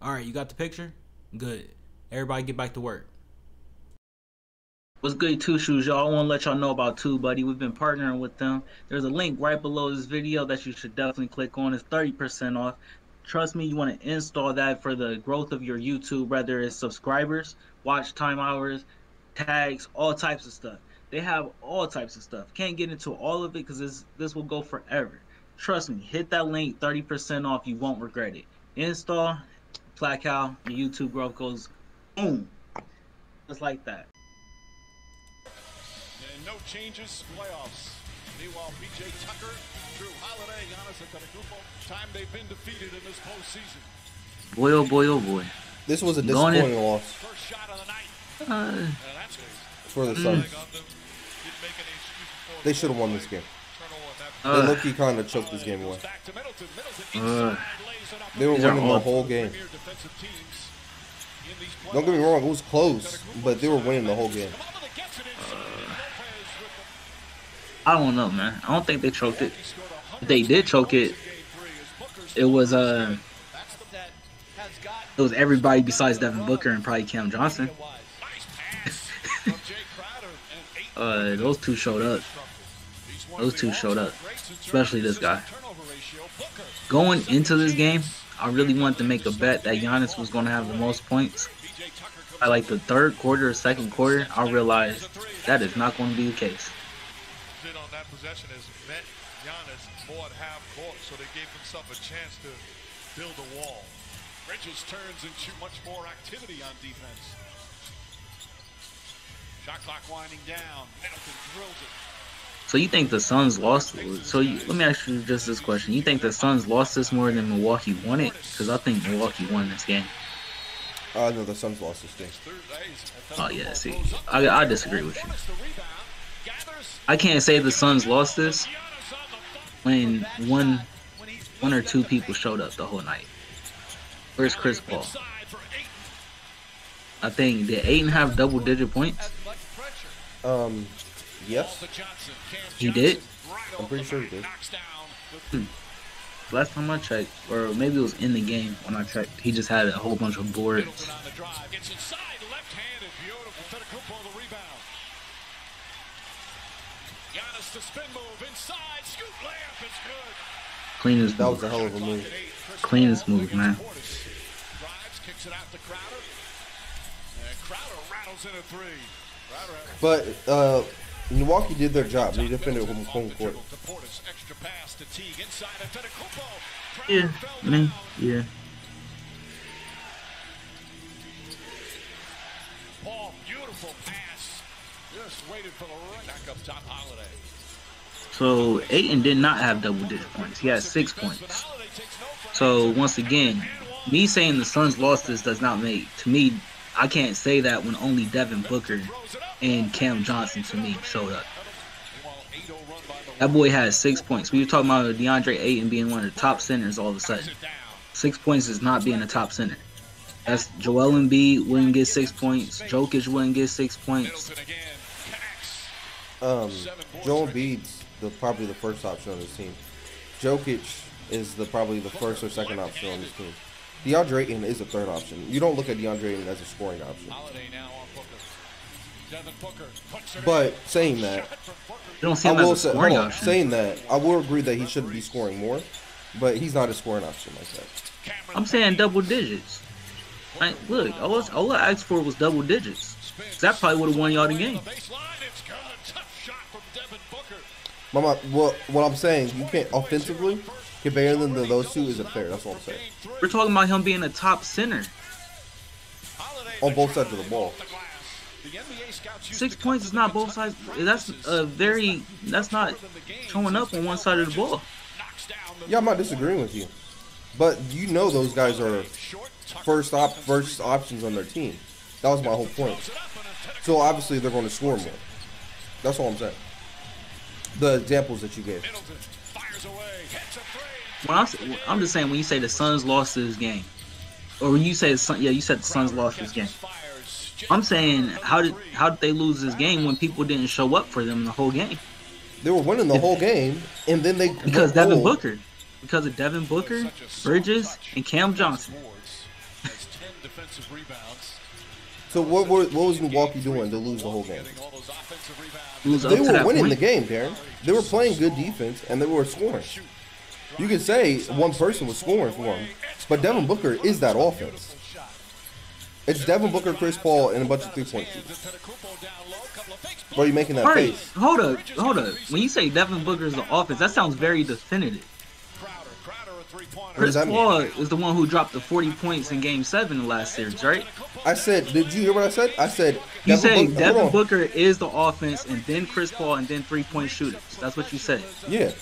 All right, you got the picture? Good. Everybody get back to work. What's good, Two Shoes, y'all? I want to let y'all know about Two Buddy. We've been partnering with them. There's a link right below this video that you should definitely click on. It's 30% off. Trust me, you want to install that for the growth of your YouTube, whether it's subscribers, watch time hours, tags, all types of stuff. They have all types of stuff. Can't get into all of it because this will go forever. Trust me, hit that link, 30% off. You won't regret it. Install, Placow, your YouTube growth goes boom, just like that. And no changes, playoffs. Meanwhile, PJ Tucker, Drew Holiday, Giannis Antetokounmpo, time they've been defeated in this postseason. Boy, oh boy, oh boy. This was a disappointing loss First shot of the night. for the Suns. They should have won this game. They low-key kind of choked this game away. They were winning the whole game. Don't get me wrong, it was close, but they were winning the whole game. I don't know, man. I don't think they choked it. If they did choke it, it was everybody besides Devin Booker and probably Cam Johnson. Those two showed up. Those two showed up, especially this guy. Going into this game, I really wanted to make a bet that Giannis was going to have the most points. By like the third quarter or second quarter, I realized that is not going to be the case. On that possession has met Giannis more at half court, so they gave themselves a chance to build a wall. Bridges turns into much more activity on defense. Shot clock winding down. Middleton drills it. So you think the Suns lost? Let me ask you just this question: you think the Suns lost this more than Milwaukee won it? Because I think Milwaukee won this game. No, the Suns lost this game. Oh yeah, see, I disagree with you. I can't say the Suns lost this when one or two people showed up the whole night. Where's Chris Paul? I think did Ayton have double-digit points? Yes. He did? I'm pretty sure he did. Last time I checked, or maybe it was in the game when I checked, he just had a whole bunch of boards. Cleanest That move. was a hell of a move. Cleanest move, man. But Milwaukee did their job. They defended home court. Yeah, man, yeah. Paul, beautiful pass. Just waited for the right back up top. Holiday. So Ayton did not have double-digit points. He had 6 points. So once again, me saying the Suns lost this does not make, to me, I can't say that when only Devin Booker and Cam Johnson to me showed up. That boy had 6 points. We were talking about DeAndre Ayton being one of the top centers all of a sudden. 6 points is not being a top center. That's Joel Embiid wouldn't get 6 points. Jokic wouldn't get 6 points. Joel Embiid's probably the first option on this team. Jokic is probably the first or second option on this team. DeAndre Ayton is a third option. You don't look at DeAndre Ayton as a scoring option. But saying that, You don't see him as a scoring option. saying that, I will agree that he should be scoring more, but he's not a scoring option like that. I'm saying double digits. Like, look, all I asked for was double digits. That probably would have won y'all the game. Mama, what I'm saying, you can't offensively comparing them to those two isn't fair. That's what I'm saying. We're talking about him being a top center. On both sides of the ball. 6 points is not both sides. That's not showing up on one side of the ball. Yeah, I'm not disagreeing with you, but you know those guys are first options on their team. That was my whole point. So obviously they're going to score more. That's all I'm saying. The examples that you gave. I'm just saying when you say the Suns lost this game, or when you say you said the Suns lost this game. I'm saying how did they lose this game when people didn't show up for them the whole game? They were winning the whole game, and then they because of Devin Booker, Bridges, and Cam Johnson. defensive rebounds. So what was Milwaukee doing to lose the whole game? Lose up They to were that winning point. the game, Darren. They were playing good defense, and they were scoring. You could say one person was scoring for them, but Devin Booker is that offense. It's Devin Booker, Chris Paul, and a bunch of three-point shooters. Why are you making that All right, face? hold up. When you say Devin Booker is the offense, that sounds very definitive. What does Chris that mean? Paul is the one who dropped the 40 points in Game 7 in the last series, right? I said, did you hear what I said? I said, You say Hold Devin on. Booker is the offense, and then Chris Paul, and then three-point shooters. That's what you said. Yeah.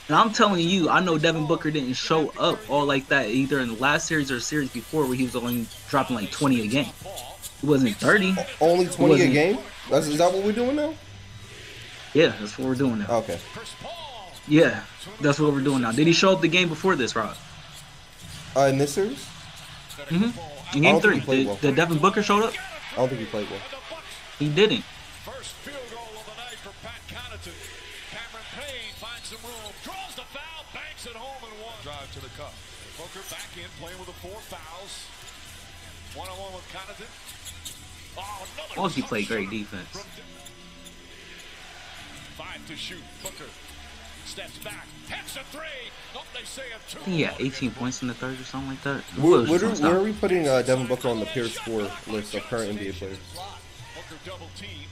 And I'm telling you, I know Devin Booker didn't show up all like that either in the last series or the series before, where he was only dropping like 20 a game. It wasn't 30. Only 20 a wasn't- game? Is that what we're doing now? Yeah, that's what we're doing now. Okay. Yeah, that's what we're doing now. Did he show up the game before this, Rob? In this series? In I Game don't think 3, he played well. did Devin Booker show up? I don't think he played well. He didn't. First field goal of the night for Pat Connaughton. Cameron Payne finds some room, draws the foul, banks it home and one. Drive to the cup. Booker back in, playing with the 4 fouls. One-on-one with Connaughton. Oh, another Milwaukee played tough great shot defense. from 5 to shoot. Booker steps back, hits a 3. Oh, they say a 2. I think he had 18 points in the third or something like that. Where are we putting Devin Booker on the peer score list of current NBA players? Booker double team.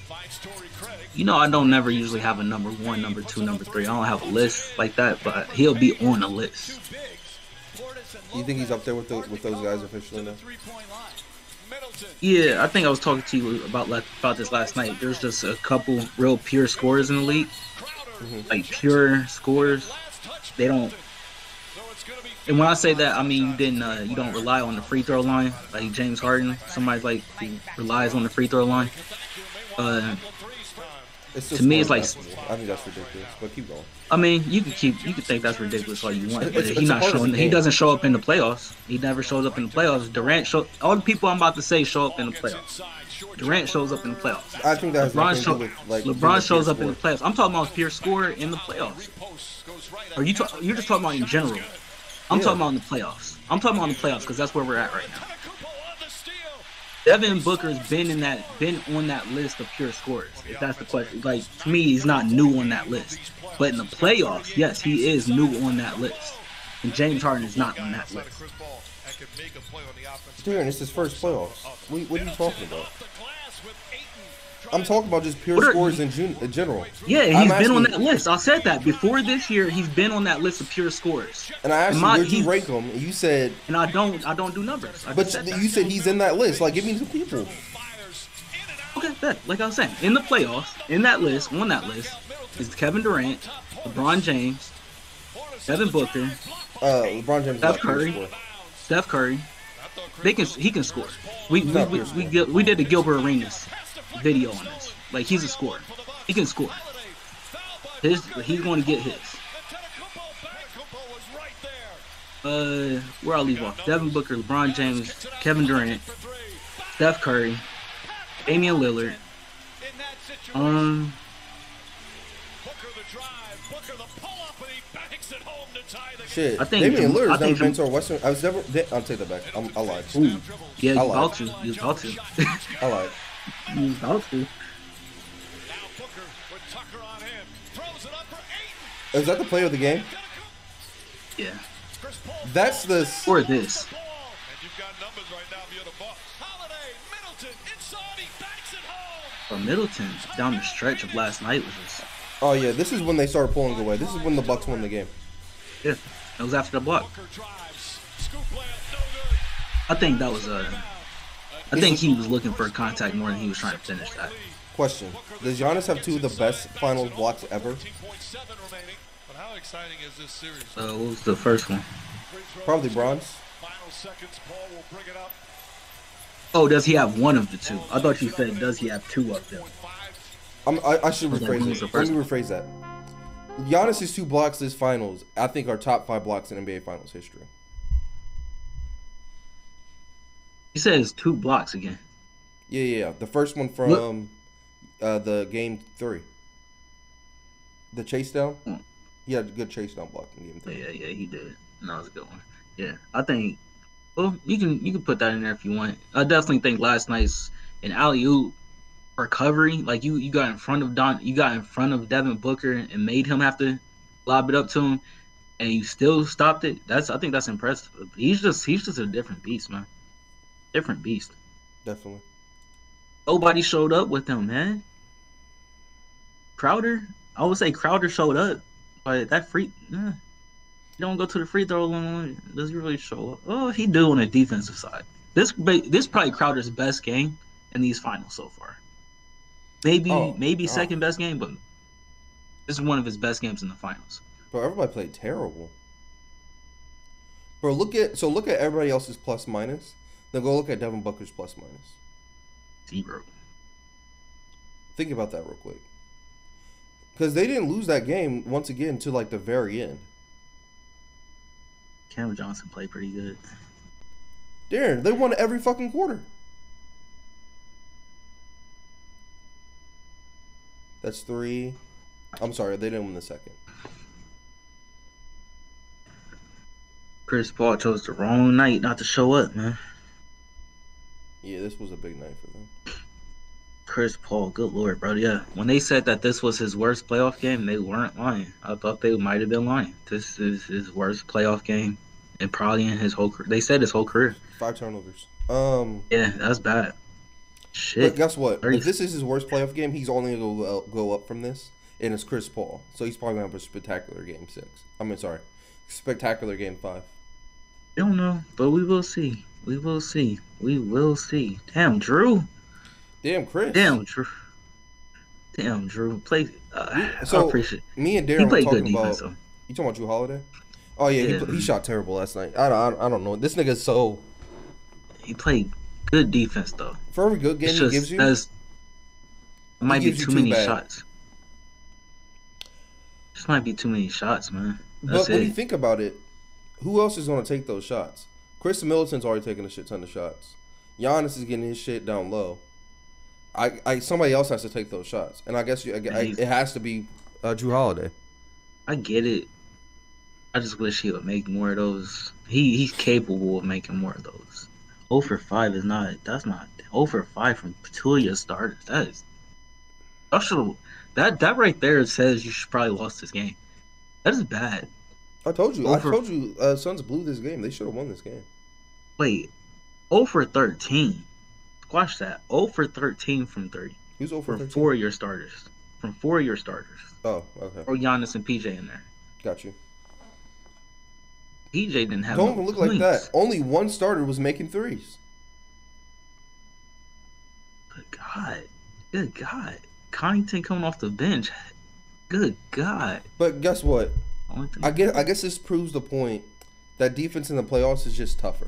Finds Torrey Craig. You know, I don't never usually have a number 1, number 2, number 3. I don't have a list like that, but he'll be on a list. You think he's up there with those guys officially now? Yeah, I think I was talking to you about this last night. There's just a couple real pure scorers in the league. Like pure scorers. They don't. And when I say that, I mean you don't rely on the free throw line like James Harden. Somebody like who relies on the free throw line. Still To me, it's scoring like- basketball. I think that's ridiculous, but keep going. I mean, you can think that's ridiculous all you want, but It's he a not part of the showing. He game. doesn't show up in the playoffs. He never shows up in the playoffs. Durant all the people I'm about to say show up in the playoffs. Durant shows up in the playoffs. I think that has nothing to do with like. being a LeBron shows pure up in the scorer. playoffs. I'm talking about pure scorer in the playoffs. Or you're just talking about in general. I'm talking about in the playoffs. I'm talking about in the playoffs because that's where we're at right now. Devin Booker's been on that list of pure scorers. If that's the question, like to me, he's not new on that list. But in the playoffs, yes, he is new on that list. And James Harden is not on that list. Darren, it's his first playoffs. What are you talking about? I'm talking about just pure What are- scores in general. Yeah, I'm he's been on asking- that list. I said that before this year. He's been on that list of pure scorers. And I asked you, My- where'd you he's- rank him? And you said, And I don't do numbers. I but just said that. you said he's in that list. Like, give me some people. Okay, bet. Like I was saying, in the playoffs, in that list, on that list, is Kevin Durant, LeBron James, Devin Booker, LeBron James is Steph not pure Curry. scorer. Steph Curry. He can score. We He's not pure scorer. we did the Gilbert Arenas video on this. Like he's a scorer. He can score. He's going to get his. Where I'll leave off. Devin Booker, LeBron James, Kevin Durant, Steph Curry, Damian Lillard. Shit, I think Damian Jam- I Lillard's think never been Jam- to a Western. I was never. I'll take that back. I lied. Ooh, yeah, you I lied. about to. You about to. I lied. You about to. Is that the play of the game? Yeah. That's the. Or this. But Middleton down the stretch of last night was just Oh yeah, this is when they started pulling away. This is when the Bucks won the game. yeah. It was after the block. I think that was I think he was looking for contact more than he was trying to finish that. Question: does Giannis have two of the best finals blocks ever? But how exciting is this series? What was the first one? Probably bronze. Final seconds, Paul will bring it up. Oh, does he have one of the two? I thought you said does he have two of them? I should Okay, rephrase who's it. the Let first me one? rephrase that. Giannis's two blocks this finals, I think, are top 5 blocks in NBA Finals history. He says 2 blocks again. Yeah. The first one from the game 3. The chase down. Hmm. He had a good chase down block in game 3. Yeah, he did. And that was a good one. Yeah, I think Well, you can put that in there if you want. I definitely think last night's an alley oop recovery, like you got in front of you got in front of Devin Booker and made him have to lob it up to him, and you still stopped it. I think that's impressive. He's just a different beast, man. Different beast. Definitely. Nobody showed up with him, man. Crowder, I would say Crowder showed up, but that free, you don't go to the free throw line. Does he really show up? Oh, he do on the defensive side. This probably Crowder's best game in these finals so far. Maybe second best game, but this is one of his best games in the finals. Bro, everybody played terrible. Bro, look at everybody else's plus minus. Then go look at Devin Booker's plus minus. 0. Think about that real quick. Because they didn't lose that game once again to like the very end. Cam Johnson played pretty good. Darren, they won every fucking quarter. That's 3. I'm sorry, they didn't win the second. Chris Paul chose the wrong night not to show up, man. Yeah, this was a big night for them. Chris Paul, good lord, bro. Yeah, when they said that this was his worst playoff game, they weren't lying. I thought they might have been lying. This is his worst playoff game, and probably in his whole career. They said his whole career. 5 turnovers. Yeah, that's bad. Shit. But guess what? If this is his worst playoff game, he's only gonna go up from this, and it's Chris Paul. So he's probably gonna have a spectacular game 6. Spectacular game 5. I don't know, but we will see. We will see. We will see. Damn, Drew. Damn, Chris. Damn, Drew. Play. So I appreciate it. Me and Darren were talking defense, about. You talking about Drew Holiday? Oh yeah, he shot terrible last night. I don't know. This nigga's so. He played good defense though. For every good game he gives you, it might be too many shots. Just might be too many shots, man. But when you think about it, who else is going to take those shots? Chris Middleton's already taking a shit ton of shots. Giannis is getting his shit down low. Somebody else has to take those shots, and I guess it has to be Drew Holiday. I get it. I just wish he would make more of those. He's capable of making more of those. 0 for 5 is not. That's not 0 for 5 from 2 of your starters. That right there says you should probably lost this game. That is bad. I told you. Suns blew this game. They should have won this game. Wait, 0 for 13. Squash that. 0 for 13 from 3. Who's 0 for 13? From 4 of your starters. From 4 of your starters. Oh, okay. Or Giannis and PJ in there. Got you. PJ didn't have. Don't even look like that. Only one starter was making threes. Good God. Connington coming off the bench. Good God. But guess what? I guess this proves the point that defense in the playoffs is just tougher.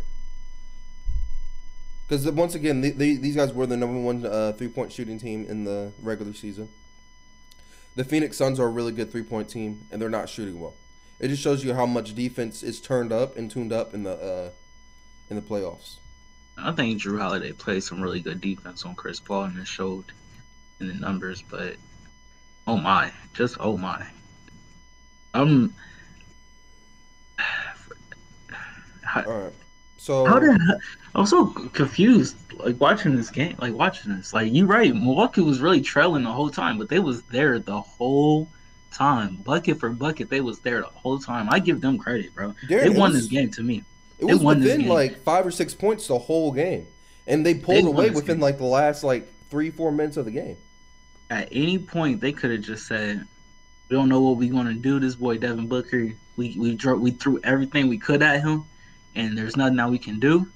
Because once again, these guys were the number 1 3-point shooting team in the regular season. The Phoenix Suns are a really good 3-point team, and they're not shooting well. It just shows you how much defense is turned up and tuned up in the playoffs. I think Drew Holiday played some really good defense on Chris Paul, and it showed in the numbers. But oh my. All right. So I'm so confused, watching this game. You're right. Milwaukee was really trailing the whole time, but they was there the whole time, bucket for bucket. They was there the whole time. I give them credit, bro. They won this game to me. It was within like 5 or 6 points the whole game, and they pulled away within like the last 3-4 minutes of the game. At any point, they could have just said, "We don't know what we're gonna do." This boy Devin Booker, we threw everything we could at him, and there's nothing now we can do.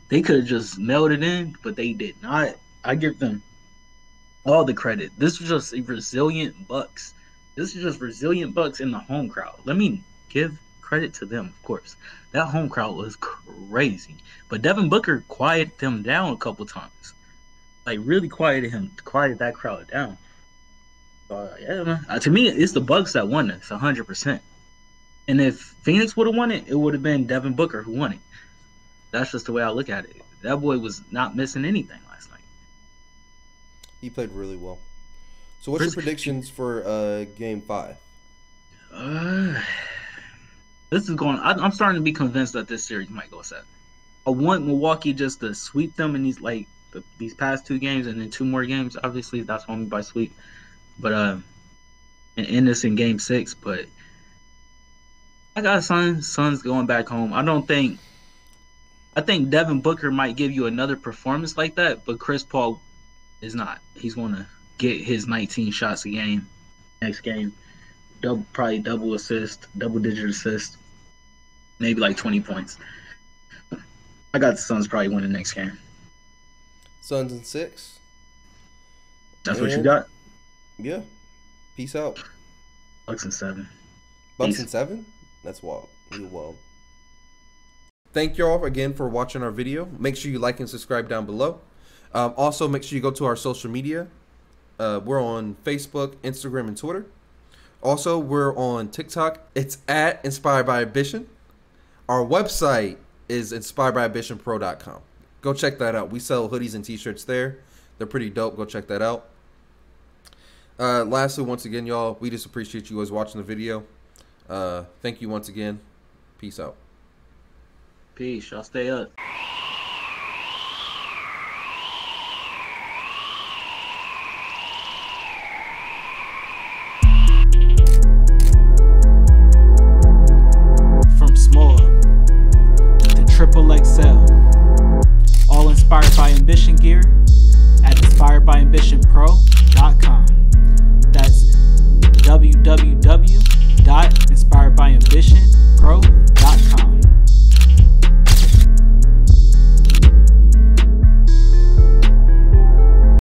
They could have just mailed it in, but they did not. I give them all the credit. This was just a resilient Bucks. This is just resilient Bucks in the home crowd. Let me give credit to them, of course. That home crowd was crazy. But Devin Booker quieted them down a couple times. Really quieted that crowd down. Yeah, man. To me, it's the Bucks that won this, 100%. And if Phoenix would have won it, it would have been Devin Booker who won it. That's just the way I look at it. That boy was not missing anything last night. He played really well. So what's your predictions for Game 5? This is going. I'm starting to be convinced that this series might go 7. I want Milwaukee just to sweep them in these past 2 games, and then 2 more games. Obviously, that's what I mean by sweep. But and end this in Game 6. But I got Suns going back home. I think Devin Booker might give you another performance like that, but Chris Paul is not. He's going to get his 19 shots a game next game. Probably double-digit assist, maybe like 20 points. I got the Suns probably winning the next game. Suns in 6. That's what you got? Yeah. Peace out. Bucks in 7. Bucks in 7? That's wild. You wild. Thank you all again for watching our video. Make sure you like and subscribe down below. Also, make sure you go to our social media. We're on Facebook, Instagram, and Twitter. Also, we're on TikTok. It's at Inspired by Ambition. Our website is inspiredbyambitionpro.com. Go check that out. We sell hoodies and t-shirts there. They're pretty dope. Go check that out. Lastly, once again, y'all, we just appreciate you guys watching the video. Thank you once again. Peace out. Peace. Y'all stay up. From small to triple XL, all inspired by ambition gear at inspiredbyambitionpro.com.